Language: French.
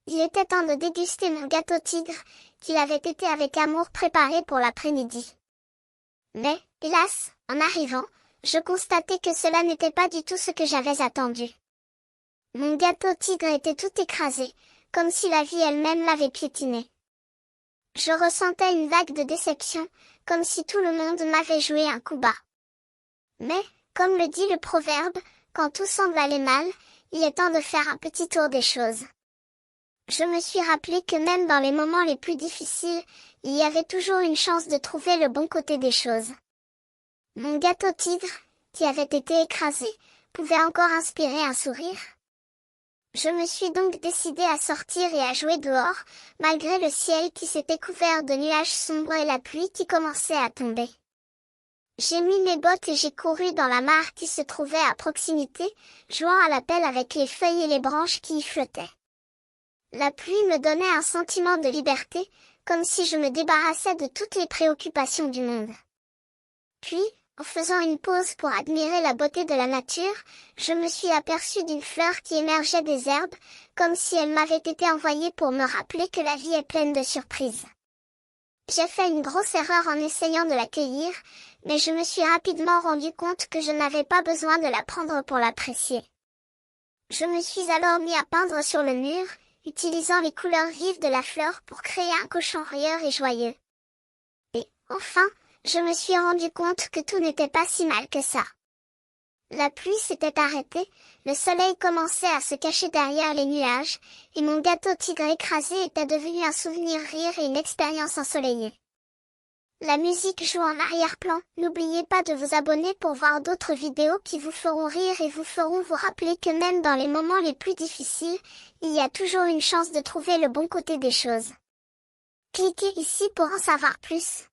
Il était temps de déguster mon gâteau tigre, qu'il avait été avec amour préparé pour l'après-midi. Mais, hélas, en arrivant, je constatai que cela n'était pas du tout ce que j'avais attendu. Mon gâteau tigre était tout écrasé, comme si la vie elle-même l'avait piétiné. Je ressentais une vague de déception, comme si tout le monde m'avait joué un coup bas. Mais, comme le dit le proverbe, quand tout semble aller mal, il est temps de faire un petit tour des choses. Je me suis rappelé que même dans les moments les plus difficiles, il y avait toujours une chance de trouver le bon côté des choses. Mon gâteau tigre, qui avait été écrasé, pouvait encore inspirer un sourire. Je me suis donc décidée à sortir et à jouer dehors, malgré le ciel qui s'était couvert de nuages sombres et la pluie qui commençait à tomber. J'ai mis mes bottes et j'ai couru dans la mare qui se trouvait à proximité, jouant à la pelle avec les feuilles et les branches qui y flottaient. La pluie me donnait un sentiment de liberté, comme si je me débarrassais de toutes les préoccupations du monde. Puis, en faisant une pause pour admirer la beauté de la nature, je me suis aperçue d'une fleur qui émergeait des herbes, comme si elle m'avait été envoyée pour me rappeler que la vie est pleine de surprises. J'ai fait une grosse erreur en essayant de la cueillir, mais je me suis rapidement rendu compte que je n'avais pas besoin de la prendre pour l'apprécier. Je me suis alors mis à peindre sur le mur, utilisant les couleurs vives de la fleur pour créer un cochon rieur et joyeux. Et, enfin, je me suis rendu compte que tout n'était pas si mal que ça. La pluie s'était arrêtée, le soleil commençait à se cacher derrière les nuages, et mon gâteau tigre écrasé était devenu un souvenir rire et une expérience ensoleillée. La musique joue en arrière-plan, n'oubliez pas de vous abonner pour voir d'autres vidéos qui vous feront rire et vous feront vous rappeler que même dans les moments les plus difficiles, il y a toujours une chance de trouver le bon côté des choses. Cliquez ici pour en savoir plus.